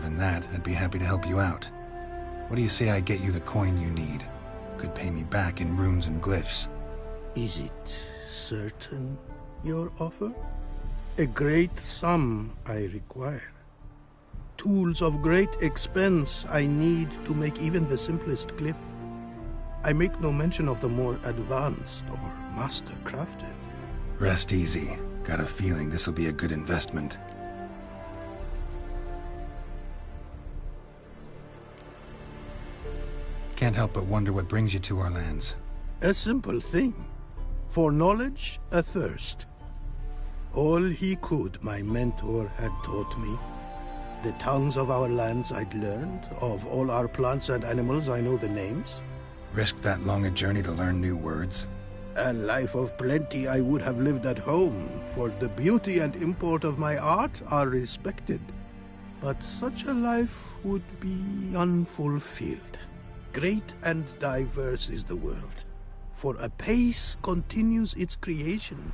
Given that, I'd be happy to help you out. What do you say I get you the coin you need? Could pay me back in runes and glyphs. Is it certain, your offer? A great sum I require. Tools of great expense I need to make even the simplest glyph. I make no mention of the more advanced or master-crafted. Rest easy. Got a feeling this'll be a good investment. Can't help but wonder what brings you to our lands. A simple thing. For knowledge, a thirst. All he could, my mentor had taught me. The tongues of our lands I'd learned. Of all our plants and animals, I know the names. Risked that long a journey to learn new words? A life of plenty I would have lived at home, for the beauty and import of my art are respected. But such a life would be unfulfilled. Great and diverse is the world, for a pace continues its creation.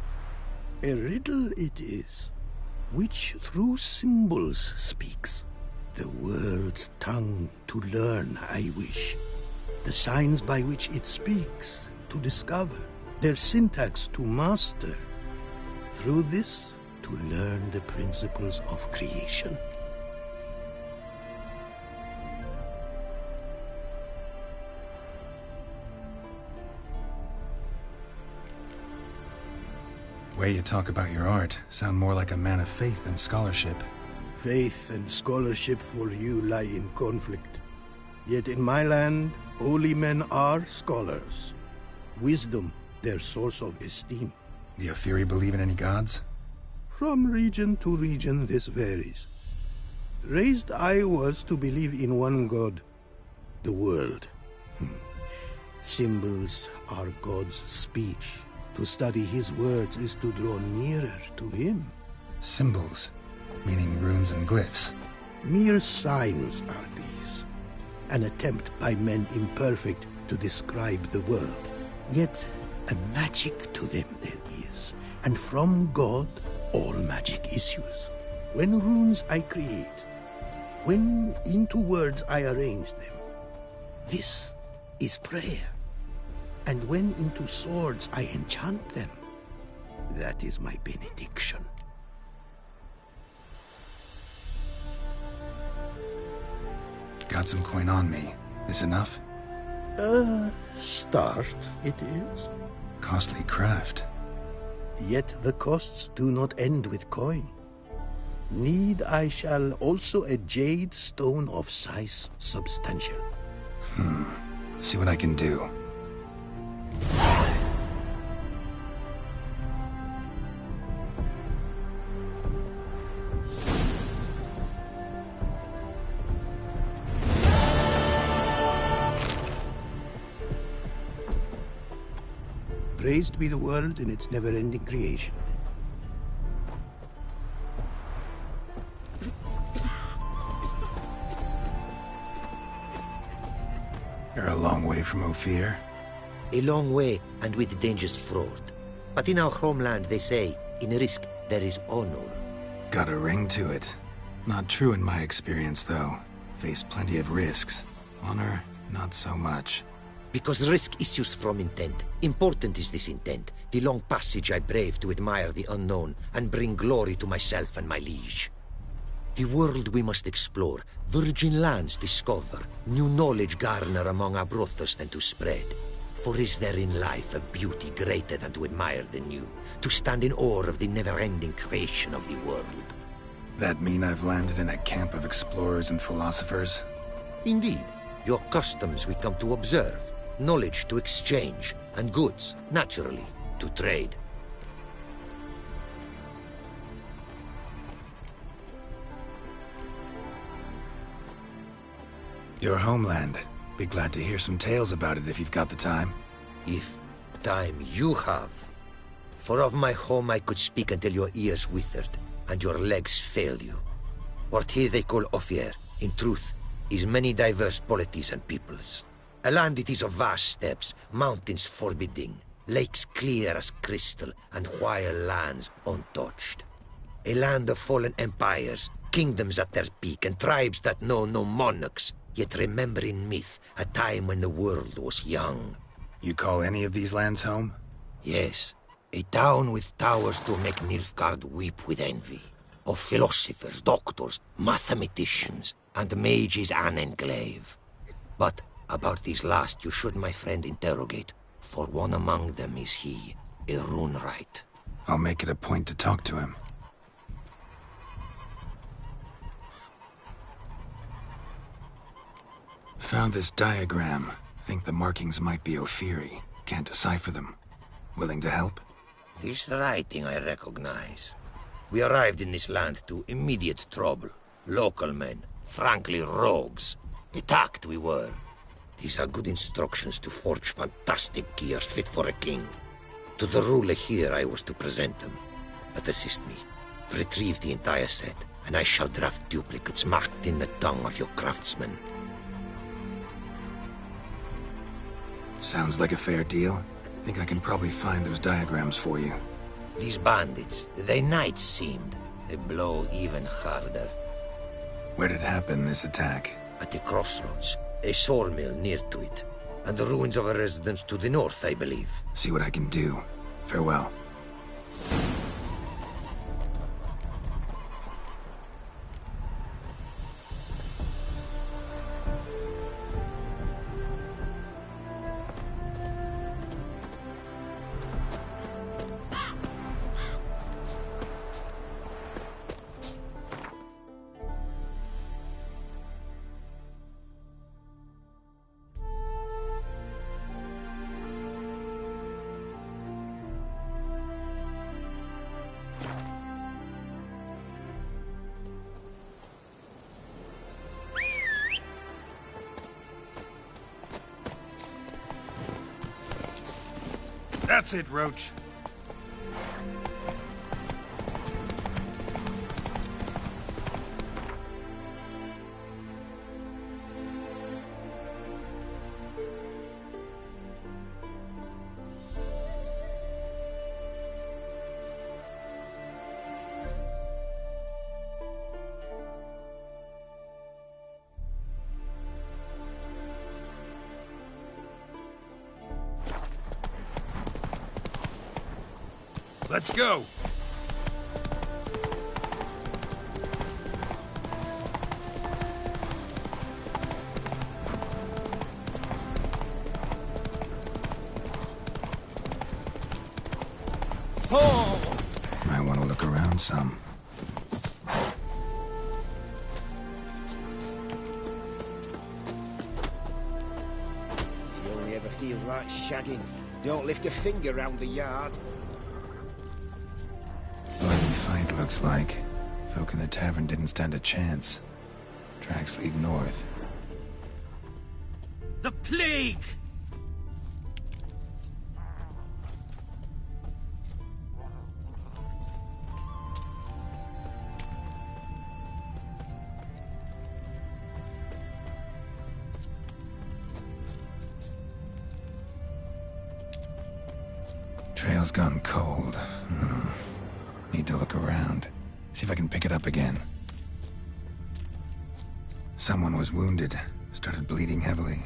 A riddle it is, which through symbols speaks. The world's tongue to learn I wish, the signs by which it speaks to discover, their syntax to master. Through this, to learn the principles of creation. Way you talk about your art sound more like a man of faith than scholarship. Faith and scholarship for you lie in conflict. Yet in my land, holy men are scholars. Wisdom, their source of esteem. The Ophiri believe in any gods? From region to region this varies. Raised I was to believe in one god, the world. Symbols are God's speech. To study his words is to draw nearer to him. Symbols, meaning runes and glyphs. Mere signs are these. An attempt by men imperfect to describe the world. Yet a magic to them there is, and from God all magic issues. When runes I create, when into words I arrange them, this is prayer. And when into swords I enchant them, that is my benediction. Got some coin on me. This enough? Start it is. Costly craft. Yet the costs do not end with coin. Need I shall also a jade stone of size substantial. See what I can do. Praised be the world in its never-ending creation. You're a long way from Ophir. A long way, and with dangers fraught. But in our homeland, they say, in risk there is honor. Got a ring to it. Not true in my experience, though. Faced plenty of risks. Honor, not so much. Because risk issues from intent. Important is this intent. The long passage I brave to admire the unknown and bring glory to myself and my liege. The world we must explore, virgin lands discover, new knowledge garner among our brothers than to spread. For is there in life a beauty greater than to admire the new, to stand in awe of the never-ending creation of the world? That mean I've landed in a camp of explorers and philosophers? Indeed. Your customs we come to observe, knowledge to exchange, and goods, naturally, to trade. Your homeland. Be glad to hear some tales about it if you've got the time. If time you have. For of my home I could speak until your ears withered, and your legs failed you. What here they call Ophir, in truth, is many diverse polities and peoples. A land it is of vast steppes, mountains forbidding, lakes clear as crystal, and wild lands untouched. A land of fallen empires, Kingdoms at their peak and tribes that know no monarchs, yet remember in myth a time when the world was young. You call any of these lands home? Yes, a town with towers to make Nilfgaard weep with envy. Of philosophers, doctors, mathematicians, and mages an enclave. But about these last you should, my friend, interrogate, for one among them is he, a runewright. I'll make it a point to talk to him. Found this diagram. Think the markings might be Ophiri. Can't decipher them. Willing to help? This writing I recognize. We arrived in this land to immediate trouble. Local men, frankly rogues. Attacked we were. These are good instructions to forge fantastic gear fit for a king. To the ruler here I was to present them. But assist me. Retrieve the entire set, and I shall draft duplicates marked in the tongue of your craftsmen. Sounds like a fair deal. Think I can probably find those diagrams for you. These bandits, they knights seemed. They blow even harder. Where did it happen, this attack? At the crossroads. A sawmill near to it. And the ruins of a residence to the north, I believe. See what I can do. Farewell. That's it, Roach. Let's go! Oh! Might want to look around some. She only ever feels like shagging. Don't lift a finger round the yard. Bloody fight, looks like. Folk in the tavern didn't stand a chance. Tracks lead north. The plague! Trail's gone cold. Need to look around. See if I can pick it up again. Someone was wounded. Started bleeding heavily.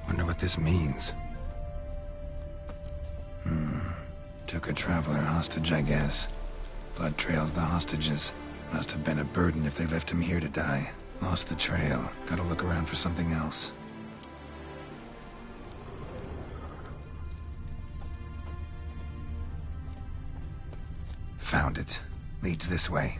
Wonder what this means. Took a traveler hostage, I guess. Blood trails the hostages. Must have been a burden if they left him here to die. Lost the trail. Gotta look around for something else. Found it. Leads this way.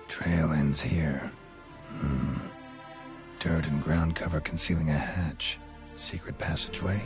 Trail ends here. Dirt and ground cover concealing a hatch. Secret passageway?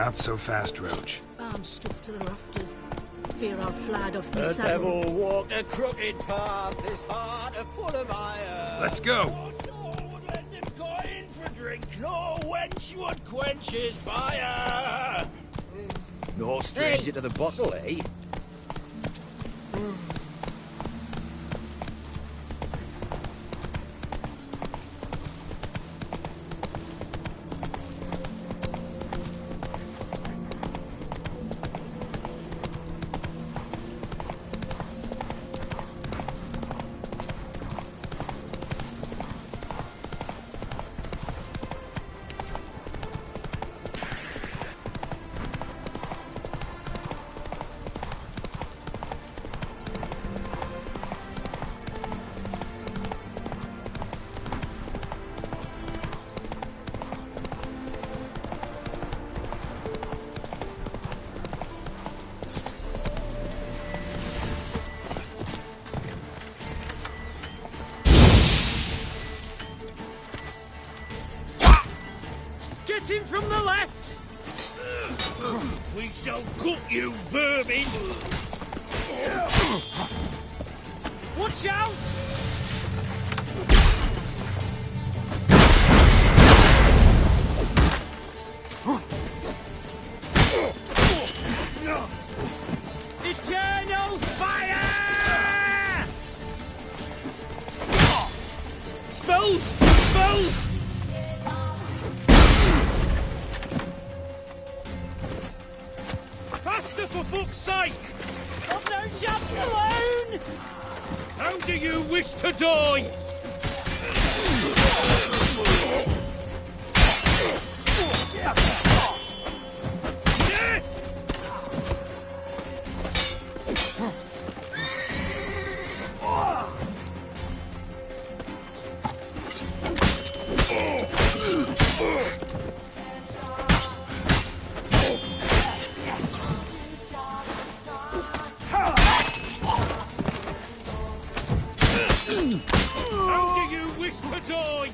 Not so fast, Roach. I'm stuffed to the rafters. Fear I'll slide off my The saddle. devil walked a crooked path, his heart a full of iron. Let's go. Let him go in. No wench would quench his fire! No stranger to the bottle, eh? Get him from the left! We shall cook you, vermin! Watch out! Eternal fire! Expose! Expose! Faster, for fuck's sake! I've no chance alone! How do you wish to die? How do you wish to die?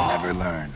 Never learn.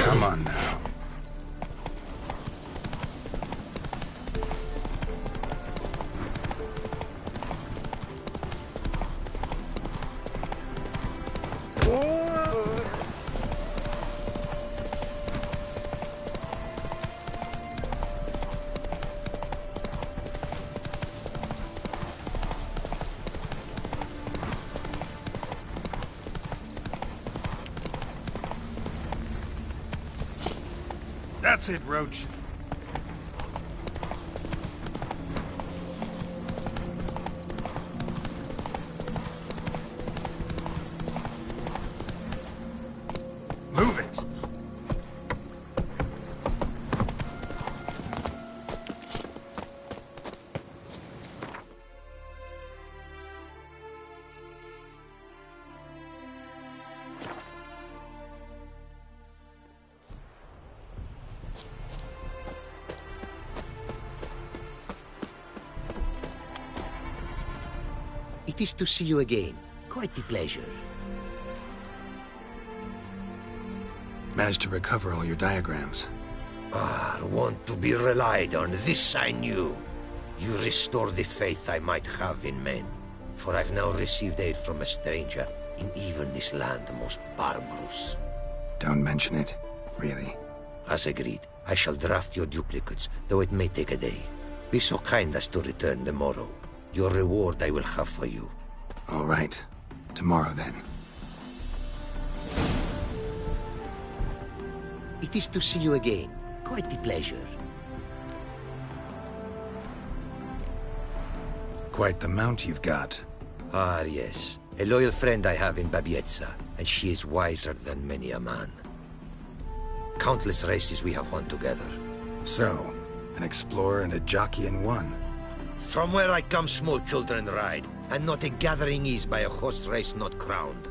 Come on now. That's it, Roach. Move it! It is to see you again. Quite the pleasure. Managed to recover all your diagrams. Want to be relied on, this I knew. You restore the faith I might have in men. For I've now received aid from a stranger, in even this land most barbarous. Don't mention it, really. As agreed, I shall draft your duplicates, though it may take a day. Be so kind as to return tomorrow. Your reward I will have for you. All right. Tomorrow, then. It is to see you again. Quite the pleasure. Quite the mount you've got. Ah, yes. A loyal friend I have in Babietza, and she is wiser than many a man. Countless races we have won together. So, an explorer and a jockey in one. From where I come, small children ride, and not a gathering is by a horse race not crowned.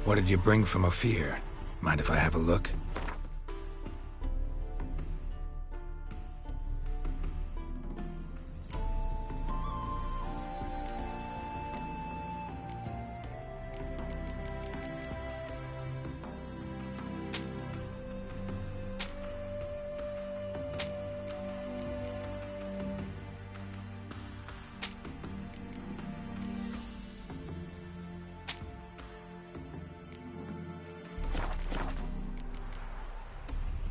What did you bring from Ophir? Mind if I have a look?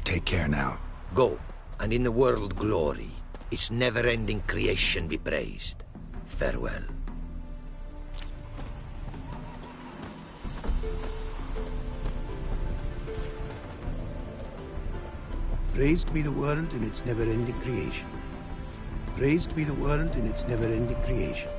Take care now. Go, and in the world glory, its never-ending creation be praised. Farewell. Praised be the world in its never-ending creation. Praised be the world in its never-ending creation.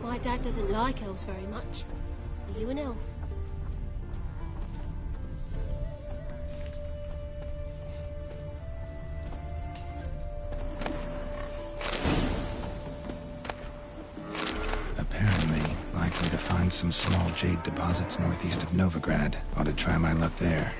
My dad doesn't like elves very much. Are you an elf? Apparently, likely to find some small jade deposits northeast of Novigrad. Ought to try my luck there.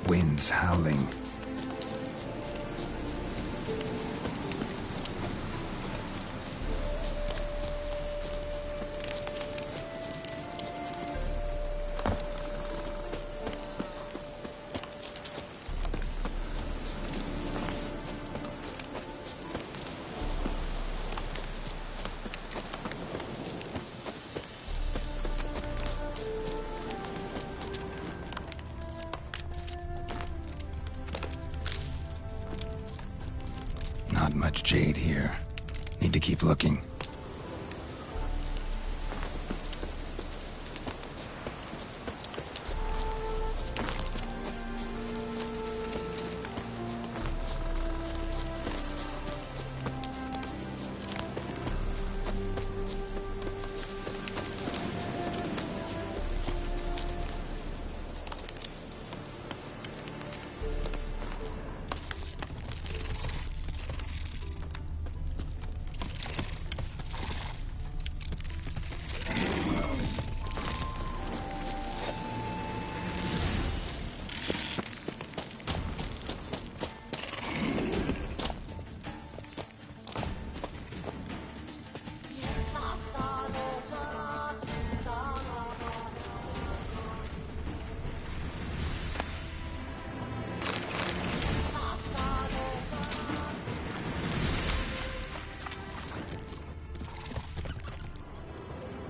Winds howling. Not much jade here. Need to keep looking.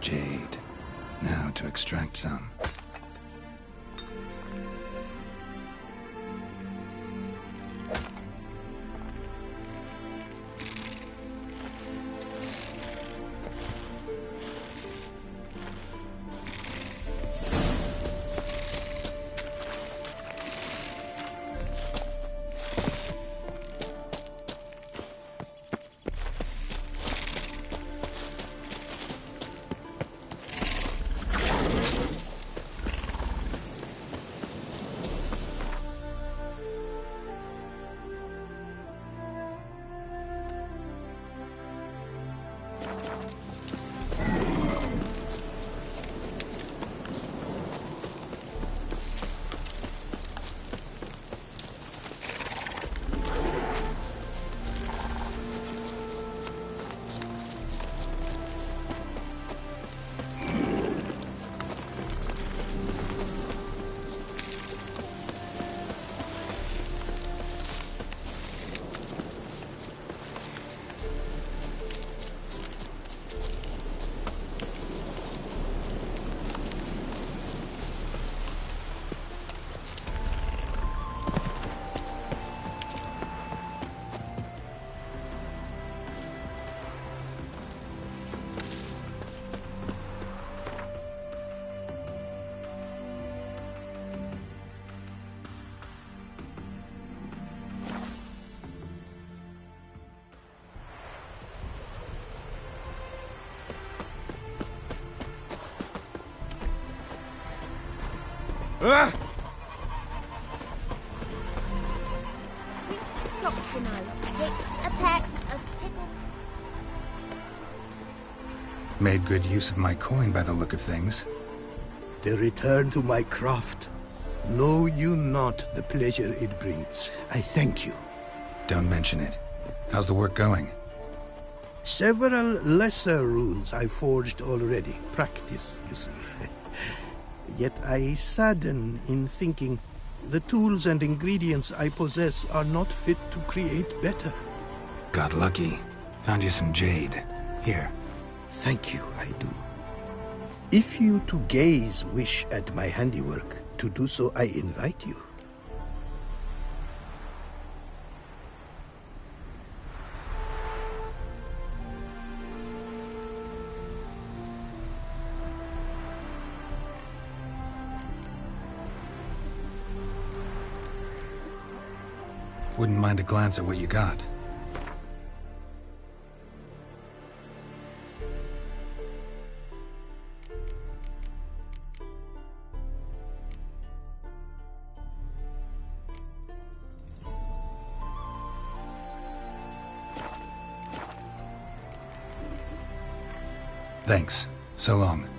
Jade. Now to extract some. Prince Proximo picked a peck of pickle. Made good use of my coin by the look of things. The return to my craft. Know you not the pleasure it brings. I thank you. Don't mention it. How's the work going? Several lesser runes I forged already. Practice, you see. Yet I sadden in thinking the tools and ingredients I possess are not fit to create better. Got lucky. Found you some jade. Here. Thank you, I do. If you to gaze wish at my handiwork, to do so I invite you. Wouldn't mind a glance at what you got. Thanks. So long.